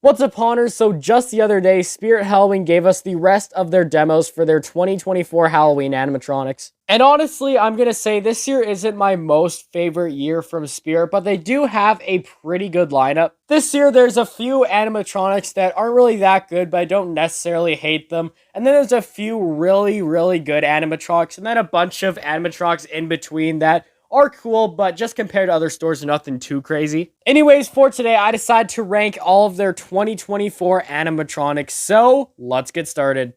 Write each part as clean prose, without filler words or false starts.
What's up, Hauners? So just the other day, Spirit Halloween gave us the rest of their demos for their 2024 Halloween animatronics. And honestly, I'm gonna say this year isn't my most favorite year from Spirit, but they do have a pretty good lineup. This year, there's a few animatronics that aren't really that good, but I don't necessarily hate them. And then there's a few really, really good animatronics, and then a bunch of animatronics in between that are cool, but just compared to other stores, nothing too crazy. Anyways, for today, I decided to rank all of their 2024 animatronics, so let's get started.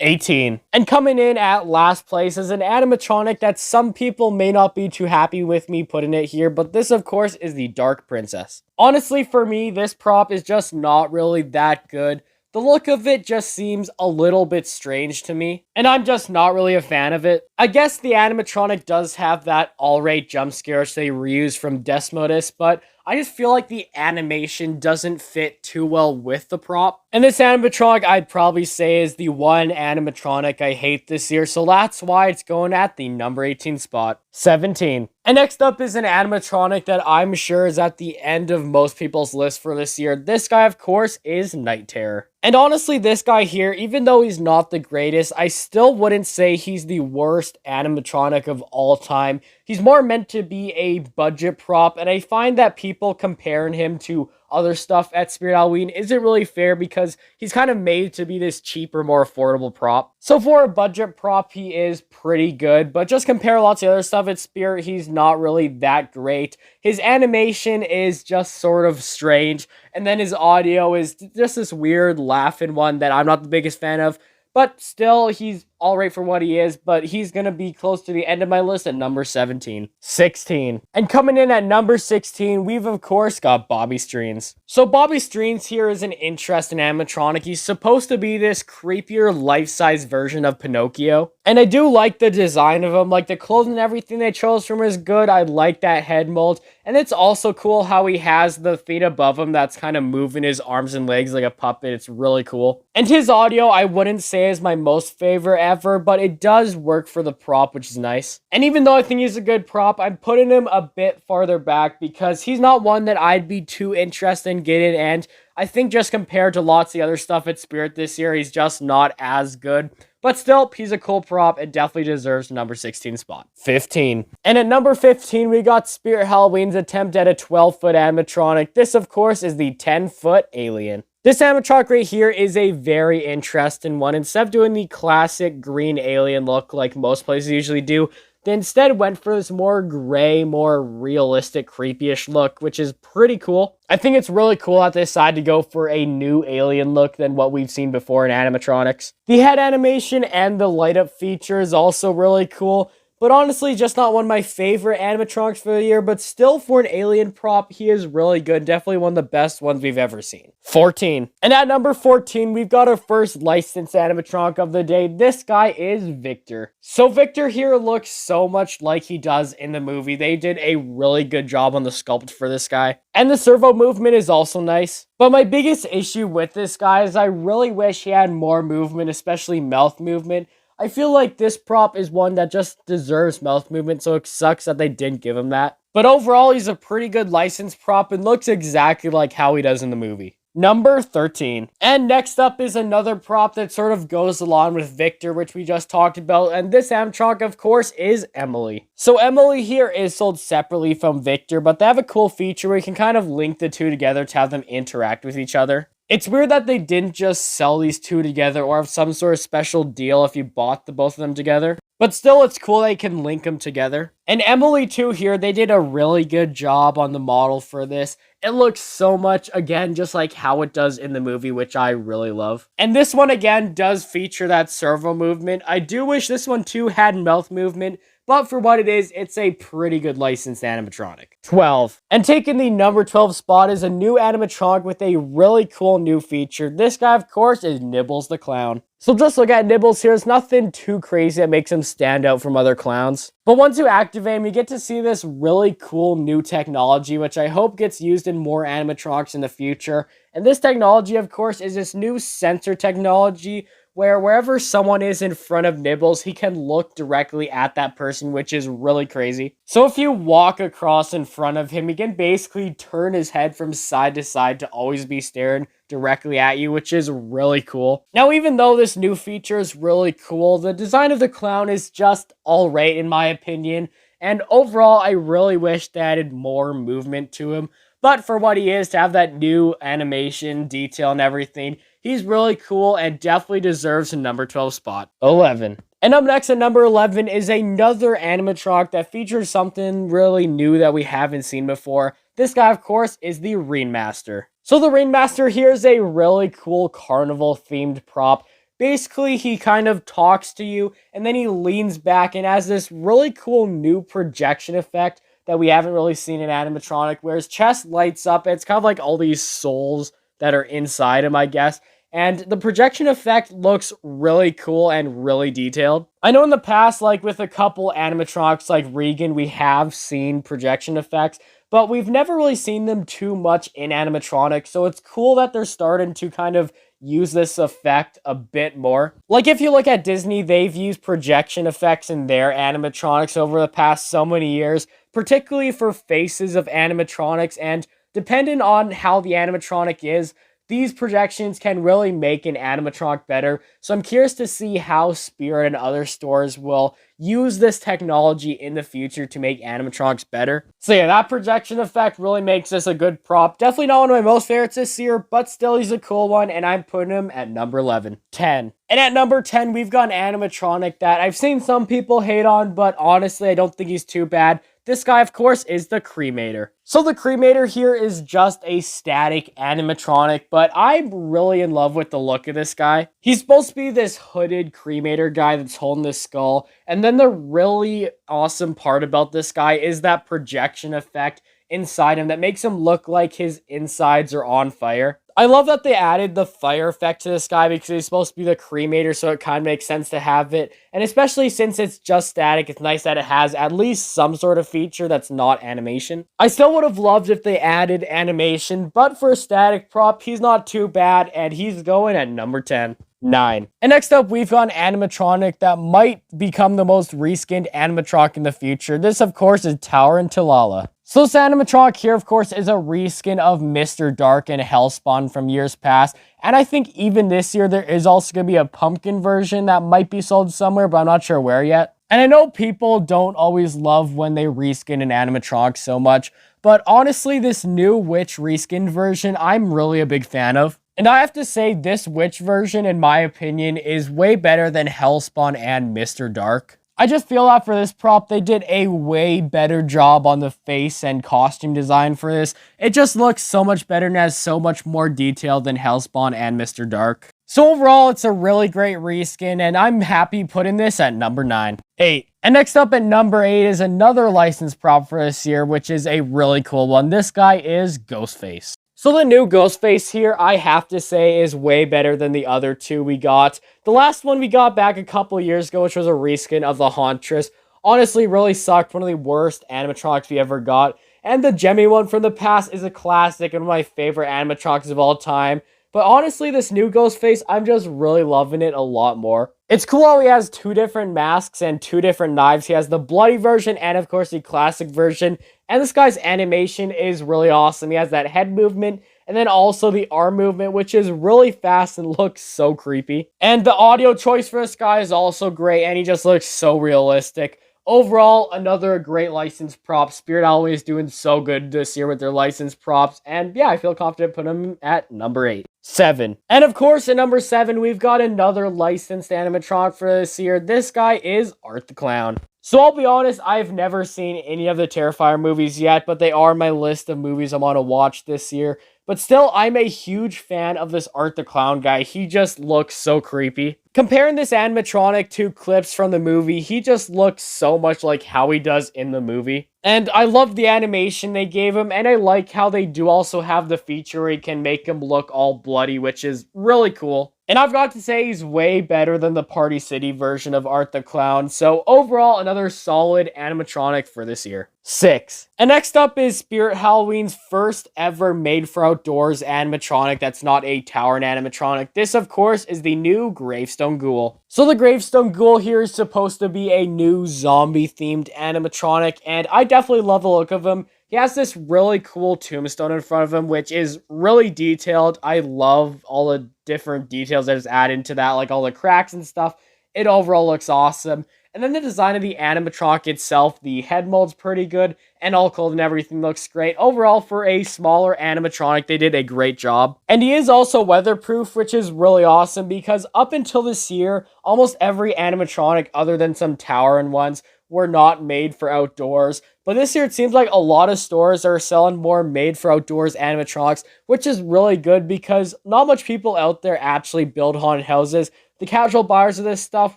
18. And coming in at last place is an animatronic that some people may not be too happy with me putting it here, but this of course is the Dark Princess. Honestly, for me, this prop is just not really that good. The look of it just seems a little bit strange to me, and I'm just not really a fan of it. I guess the animatronic does have that all-right jump scare which they reused from Desmodus, but I just feel like the animation doesn't fit too well with the prop. And this animatronic, I'd probably say, is the one animatronic I hate this year, so that's why it's going at the number 18 spot. 17. And next up is an animatronic that I'm sure is at the end of most people's list for this year. This guy, of course, is Night Terror. And honestly, this guy here, even though he's not the greatest, I still wouldn't say he's the worst animatronic of all time. He's more meant to be a budget prop, and I find that people comparing him to other stuff at Spirit Halloween isn't really fair because he's kind of made to be this cheaper, more affordable prop. So for a budget prop, he is pretty good, but just compare lots of other stuff at Spirit, he's not really that great. His animation is just sort of strange, and then his audio is just this weird laughing one that I'm not the biggest fan of. But still, he's alright for what he is, but he's going to be close to the end of my list at number 17. 16. And coming in at number 16, we've of course got Bobby Streens. So Bobby Streens here is an interesting animatronic. He's supposed to be this creepier life-size version of Pinocchio. And I do like the design of him. Like, the clothing and everything they chose from is good. I like that head mold. And it's also cool how he has the feet above him that's kind of moving his arms and legs like a puppet. It's really cool. And his audio, I wouldn't say is my most favorite ever, but it does work for the prop, which is nice. And even though I think he's a good prop, I'm putting him a bit farther back because he's not one that I'd be too interested in getting, and I think just compared to lots of the other stuff at Spirit this year, he's just not as good. But still, he's a cool prop and definitely deserves the number 16 spot. 15. And at number 15, we got Spirit Halloween's attempt at a 12-foot animatronic. This, of course, is the 10-foot alien. This animatronic right here is a very interesting one. Instead of doing the classic green alien look like most places usually do, they instead went for this more gray, more realistic, creepy-ish look, which is pretty cool. I think it's really cool that they decided to go for a new alien look than what we've seen before in animatronics. The head animation and the light-up feature is also really cool, but honestly, just not one of my favorite animatronics for the year, but still for an alien prop, he is really good. Definitely one of the best ones we've ever seen. 14. And at number 14, we've got our first licensed animatronic of the day. This guy is Victor. So Victor here looks so much like he does in the movie. They did a really good job on the sculpt for this guy. And the servo movement is also nice. But my biggest issue with this guy is I really wish he had more movement, especially mouth movement. I feel like this prop is one that just deserves mouth movement, so it sucks that they didn't give him that. But overall, he's a pretty good licensed prop and looks exactly like how he does in the movie. Number 13. And next up is another prop that sort of goes along with Victor, which we just talked about, and this animatronic, of course, is Emily. So Emily here is sold separately from Victor, but they have a cool feature where you can kind of link the two together to have them interact with each other. It's weird that they didn't just sell these two together or have some sort of special deal if you bought the both of them together. But still, it's cool they can link them together. And Emily too here, they did a really good job on the model for this. It looks so much, again, just like how it does in the movie, which I really love. And this one, again, does feature that servo movement. I do wish this one too had mouth movement, but for what it is, it's a pretty good licensed animatronic. 12. And taking the number 12 spot is a new animatronic with a really cool new feature. This guy, of course, is Nibbles the Clown. So just look at Nibbles here. There's nothing too crazy that makes him stand out from other clowns. But once you activate him, you get to see this really cool new technology, which I hope gets used in more animatronics in the future. And this technology, of course, is this new sensor technology where wherever someone is in front of Nibbles, he can look directly at that person, which is really crazy. So if you walk across in front of him, he can basically turn his head from side to side to always be staring directly at you, which is really cool. Now, even though this new feature is really cool, the design of the clown is just alright in my opinion. And overall, I really wish they added more movement to him. But for what he is, to have that new animation, detail, and everything, he's really cool and definitely deserves a number 12 spot. 11. And up next at number 11 is another animatronic that features something really new that we haven't seen before. This guy, of course, is the Rainmaster. So the Rainmaster here is a really cool carnival-themed prop. Basically, he kind of talks to you, and then he leans back and has this really cool new projection effect that we haven't really seen in animatronic, where his chest lights up. It's kind of like all these souls that are inside him, I guess. And the projection effect looks really cool and really detailed. I know in the past, like with a couple animatronics like Regan, we have seen projection effects, but we've never really seen them too much in animatronics. So it's cool that they're starting to kind of use this effect a bit more. Like if you look at Disney, they've used projection effects in their animatronics over the past so many years, particularly for faces of animatronics, and depending on how the animatronic is, these projections can really make an animatronic better. So I'm curious to see how Spirit and other stores will use this technology in the future to make animatronics better. So yeah, that projection effect really makes this a good prop. Definitely not one of my most favorites this year, but still he's a cool one, and I'm putting him at number 11. 10. And at number 10, we've got an animatronic that I've seen some people hate on, but honestly, I don't think he's too bad. This guy, of course, is the Cremator. So the Cremator here is just a static animatronic, but I'm really in love with the look of this guy. He's supposed to be this hooded Cremator guy that's holding the skull, and then the really awesome part about this guy is that projection effect inside him that makes him look like his insides are on fire. I love that they added the fire effect to this guy because he's supposed to be the Cremator, so it kind of makes sense to have it. And especially since it's just static, it's nice that it has at least some sort of feature that's not animation. I still would have loved if they added animation, but for a static prop, he's not too bad, and he's going at number 10. 9. And next up, we've got an animatronic that might become the most reskinned animatronic in the future. This, of course, is Tower and Talala. So this animatronic here, of course, is a reskin of Mr. Dark and Hellspawn from years past. And I think even this year, there is also going to be a pumpkin version that might be sold somewhere, but I'm not sure where yet. And I know people don't always love when they reskin an animatronic so much, but honestly, this new witch reskin version, I'm really a big fan of. And I have to say, this witch version, in my opinion, is way better than Hellspawn and Mr. Dark. I just feel that for this prop, they did a way better job on the face and costume design for this. It just looks so much better and has so much more detail than Hellspawn and Mr. Dark. So overall, it's a really great reskin, and I'm happy putting this at number 9. 8. And next up at number 8 is another licensed prop for this year, which is a really cool one. This guy is Ghostface. So the new Ghostface here, I have to say, is way better than the other two we got. The last one we got back a couple years ago, which was a reskin of the Hauntress, honestly really sucked. One of the worst animatronics we ever got. And the Gemmy one from the past is a classic and one of my favorite animatronics of all time. But honestly, this new Ghostface, I'm just really loving it a lot more. It's cool how he has 2 different masks and 2 different knives. He has the bloody version and, of course, the classic version. And this guy's animation is really awesome. He has that head movement and then also the arm movement, which is really fast and looks so creepy. And the audio choice for this guy is also great, and he just looks so realistic. Overall, another great licensed prop. Spirit always doing so good this year with their licensed props. And yeah, I feel confident putting him at number 8. 7. And of course, at number 7, we've got another licensed animatronic for this year. This guy is Art the Clown. So I'll be honest, I've never seen any of the Terrifier movies yet, but they are on my list of movies I want to watch this year. But still, I'm a huge fan of this Art the Clown guy. He just looks so creepy. Comparing this animatronic to clips from the movie, he just looks so much like how he does in the movie. And I love the animation they gave him, and I like how they do also have the feature where he can make him look all bloody, which is really cool. And I've got to say, he's way better than the Party City version of Art the Clown, so overall, another solid animatronic for this year. 6. And next up is Spirit Halloween's first ever made-for-outdoors animatronic that's not a tower animatronic. This, of course, is the new Gravestone Ghoul. So the Gravestone Ghoul here is supposed to be a new zombie-themed animatronic, and I definitely love the look of him. He has this really cool tombstone in front of him, which is really detailed. I love all the different details that is added into that, like all the cracks and stuff. It overall looks awesome. And then the design of the animatronic itself, the head mold's pretty good, and all cold and everything looks great. Overall, for a smaller animatronic, they did a great job. And he is also weatherproof, which is really awesome, because up until this year, almost every animatronic, other than some tower ones, were not made for outdoors. But this year, it seems like a lot of stores are selling more made-for-outdoors animatronics, which is really good because not much people out there actually build haunted houses. The casual buyers of this stuff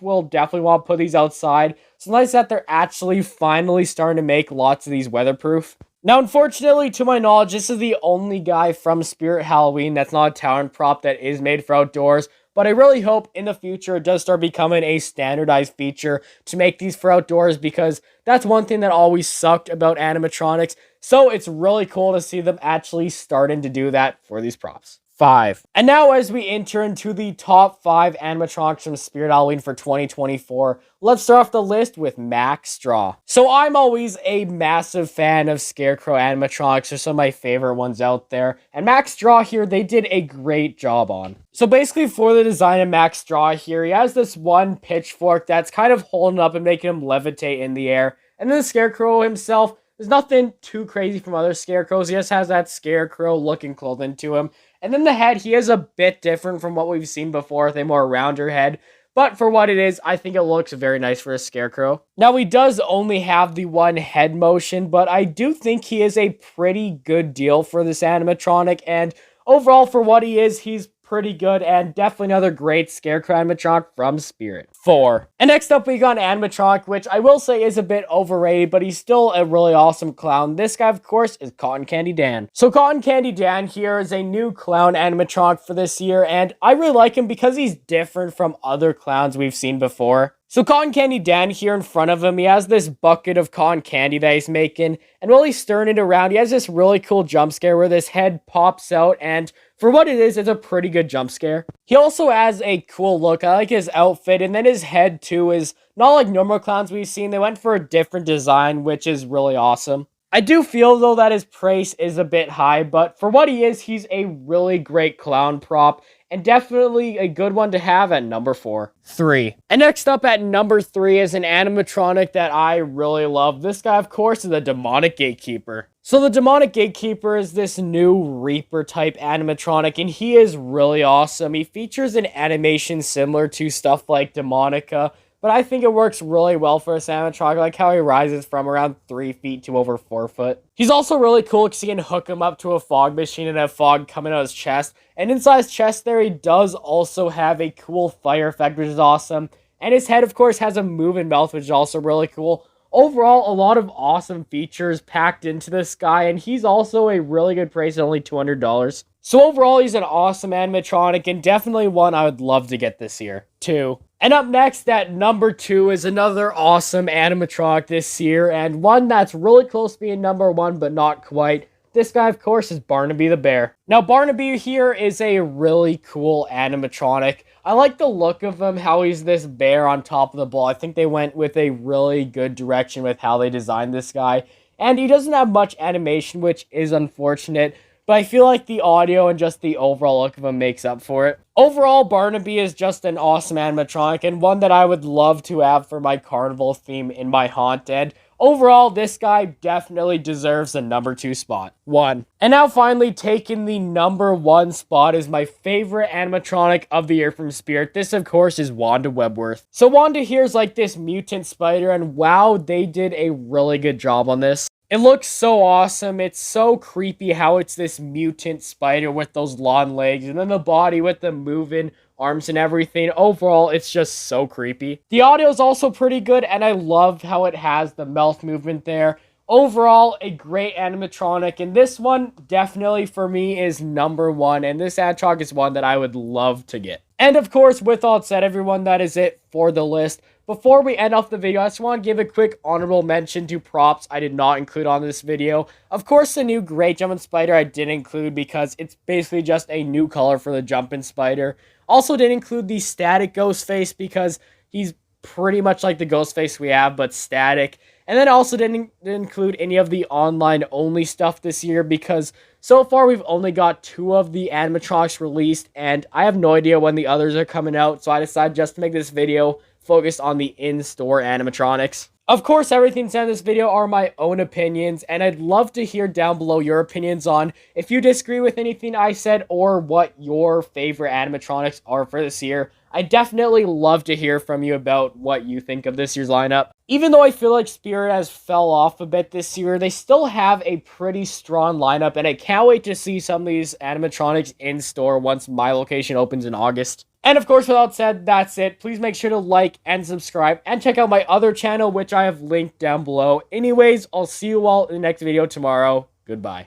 will definitely want to put these outside. So nice that they're actually finally starting to make lots of these weatherproof. Now, unfortunately, to my knowledge, this is the only guy from Spirit Halloween that's not a tower prop that is made for outdoors. But I really hope in the future it does start becoming a standardized feature to make these for outdoors, because that's one thing that always sucked about animatronics. So it's really cool to see them actually starting to do that for these props. 5. And now as we enter into the top 5 animatronics from Spirit Halloween for 2024, let's start off the list with Max Straw. So I'm always a massive fan of Scarecrow animatronics. They're some of my favorite ones out there. And Max Straw here, they did a great job on. So basically for the design of Max Straw here, he has this one pitchfork that's kind of holding up and making him levitate in the air. And then the Scarecrow himself, there's nothing too crazy from other Scarecrows. He just has that Scarecrow looking clothing to him. And then the head, he is a bit different from what we've seen before, with a more rounder head. But for what it is, I think it looks very nice for a Scarecrow. Now, he does only have the one head motion, but I do think he is a pretty good deal for this animatronic. And overall, for what he is, he's pretty good, and definitely another great Scarecrow animatronic from Spirit. 4. And next up, we got an animatronic, which I will say is a bit overrated, but he's still a really awesome clown. This guy, of course, is Cotton Candy Dan. So Cotton Candy Dan here is a new clown animatronic for this year, and I really like him because he's different from other clowns we've seen before. So Cotton Candy Dan here in front of him, he has this bucket of cotton candy that he's making, and while he's stirring it around, he has this really cool jump scare where this head pops out, and for what it is, it's a pretty good jump scare. He also has a cool look. I like his outfit, and then his head too is not like normal clowns we've seen. They went for a different design, which is really awesome. I do feel, though, that his price is a bit high, but for what he is, he's a really great clown prop, and definitely a good one to have at number 4. 3. And next up at number 3 is an animatronic that I really love. This guy, of course, is the Demonic Gatekeeper. So the Demonic Gatekeeper is this new Reaper type animatronic, and he is really awesome. He features an animation similar to stuff like Demonica, but I think it works really well for a animatronic, like how he rises from around 3 feet to over 4 foot. He's also really cool because you can hook him up to a fog machine and have fog coming out of his chest. And inside his chest there, he does also have a cool fire effect, which is awesome. And his head, of course, has a moving mouth, which is also really cool. Overall, a lot of awesome features packed into this guy, and he's also a really good price at only $200. So overall, he's an awesome animatronic, and definitely one I would love to get this year. 2. And up next at number 2 is another awesome animatronic this year, and one that's really close to being number 1, but not quite. This guy, of course, is Barnaby the Bear. Now, Barnaby here is a really cool animatronic. I like the look of him, how he's this bear on top of the ball. I think they went with a really good direction with how they designed this guy. And he doesn't have much animation, which is unfortunate, but I feel like the audio and just the overall look of him makes up for it. Overall, Barnaby is just an awesome animatronic, and one that I would love to have for my carnival theme in my haunt. And Overall, this guy definitely deserves the number 2 spot. 1. And now finally taking the number 1 spot is my favorite animatronic of the year from Spirit. This, of course, is Wanda Webworth. So Wanda here is like this mutant spider, and wow, they did a really good job on this. It looks so awesome. It's so creepy how it's this mutant spider with those long legs, and then the body with the moving arms and everything. Overall, it's just so creepy. The audio is also pretty good, and I love how it has the mouth movement there. Overall, a great animatronic, and this one definitely for me is number 1, and this animatronic is one that I would love to get. And of course, with all said, everyone, that is it for the list. Before we end off the video, I just want to give a quick honorable mention to props I did not include on this video. Of course, the new Great Jumping Spider I did include because it's basically just a new color for the Jumping Spider. Also didn't include the static Ghostface because he's pretty much like the Ghostface we have, but static. And then also didn't include any of the online-only stuff this year because so far we've only got 2 of the animatronics released, and I have no idea when the others are coming out, so I decided just to make this video focused on the in-store animatronics. Of course, everything said in this video are my own opinions, and I'd love to hear down below your opinions on if you disagree with anything I said or what your favorite animatronics are for this year. I definitely love to hear from you about what you think of this year's lineup. Even though I feel like Spirit has fell off a bit this year, they still have a pretty strong lineup, and I can't wait to see some of these animatronics in store once my location opens in August. And of course, without said, that's it. Please make sure to like and subscribe and check out my other channel, which I have linked down below. Anyways, I'll see you all in the next video tomorrow. Goodbye.